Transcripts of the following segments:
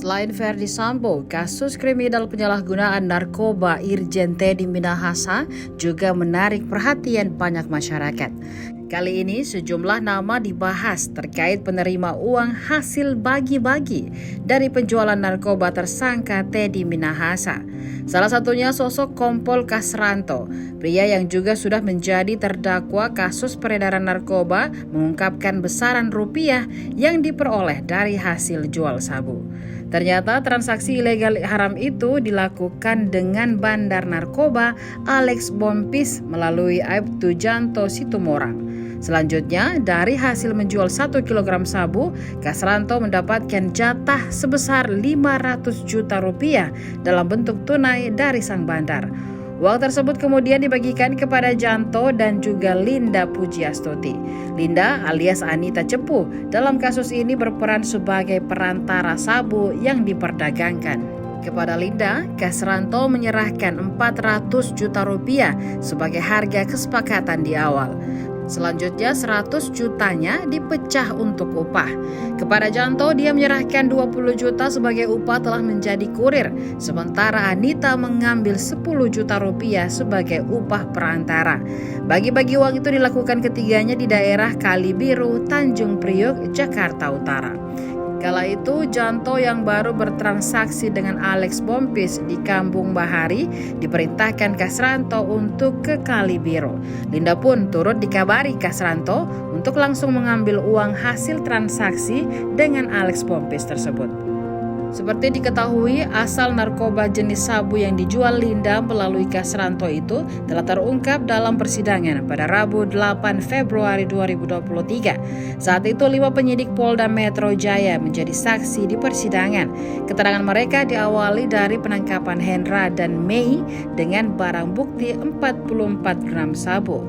Selain Verdi Sambo, kasus kriminal penyalahgunaan narkoba Irjen Teddy Minahasa juga menarik perhatian banyak masyarakat. Kali ini sejumlah nama dibahas terkait penerima uang hasil bagi-bagi dari penjualan narkoba tersangka Teddy Minahasa. Salah satunya sosok Kompol Kasranto, pria yang juga sudah menjadi terdakwa kasus peredaran narkoba, mengungkapkan besaran rupiah yang diperoleh dari hasil jual sabu. Ternyata transaksi ilegal haram itu dilakukan dengan bandar narkoba Alex Bompis melalui Aibtu Janto Situmorang. Selanjutnya, dari hasil menjual 1 kg sabu, Kasranto mendapatkan jatah sebesar 500 juta rupiah dalam bentuk tunai dari sang bandar. Uang tersebut kemudian dibagikan kepada Janto dan juga Linda Pujiastuti. Linda alias Anita Cepu dalam kasus ini berperan sebagai perantara sabu yang diperdagangkan. Kepada Linda, Kasranto menyerahkan 400 juta rupiah sebagai harga kesepakatan di awal. Selanjutnya 100 jutanya dipecah untuk upah. Kepada Janto, dia menyerahkan 20 juta sebagai upah telah menjadi kurir, sementara Anita mengambil 10 juta rupiah sebagai upah perantara. Bagi-bagi uang itu dilakukan ketiganya di daerah Kali Biru, Tanjung Priok, Jakarta Utara. Kala itu, Janto yang baru bertransaksi dengan Alex Bompis di Kampung Bahari diperintahkan Kasranto untuk ke Kali Biru. Linda pun turut dikabari Kasranto untuk langsung mengambil uang hasil transaksi dengan Alex Bompis tersebut. Seperti diketahui, asal narkoba jenis sabu yang dijual Linda melalui Kasranto itu telah terungkap dalam persidangan pada Rabu 8 Februari 2023. Saat itu 5 penyidik Polda Metro Jaya menjadi saksi di persidangan. Keterangan mereka diawali dari penangkapan Hendra dan Mei dengan barang bukti 44 gram sabu.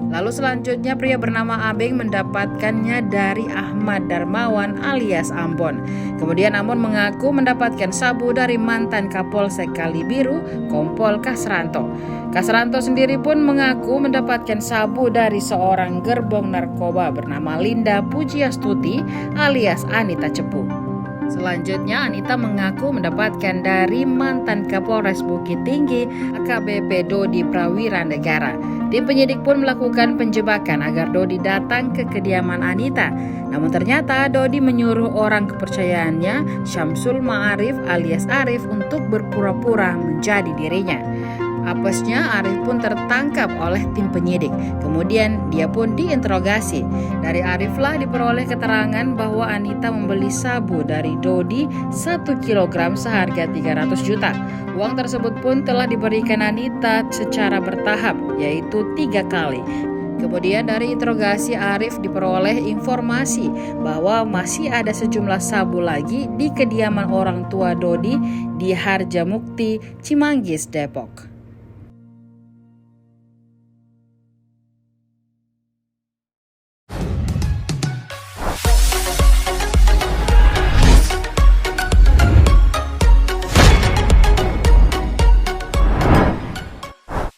Lalu selanjutnya pria bernama Abeng mendapatkannya dari Ahmad Darmawan alias Ambon. Kemudian Ambon mengaku mendapatkan sabu dari mantan Kapolsek Kali Biru, Kompol Kasranto. Kasranto sendiri pun mengaku mendapatkan sabu dari seorang gerbong narkoba bernama Linda Pujiastuti alias Anita Cepu. Selanjutnya, Anita mengaku mendapatkan dari mantan Kapolres Bukit Tinggi AKBP Dodi Prawirandegara. Tim penyidik pun melakukan penjebakan agar Dodi datang ke kediaman Anita. Namun ternyata Dodi menyuruh orang kepercayaannya, Syamsul Ma'arif alias Arif, untuk berpura-pura menjadi dirinya. Apesnya, Arif pun tertangkap oleh tim penyidik. Kemudian dia pun diinterogasi. Dari Ariflah diperoleh keterangan bahwa Anita membeli sabu dari Dodi 1 kg seharga 300 juta. Uang tersebut pun telah diberikan Anita secara bertahap, yaitu 3 kali. Kemudian dari interogasi Arif diperoleh informasi bahwa masih ada sejumlah sabu lagi di kediaman orang tua Dodi di Harjamukti, Cimanggis, Depok.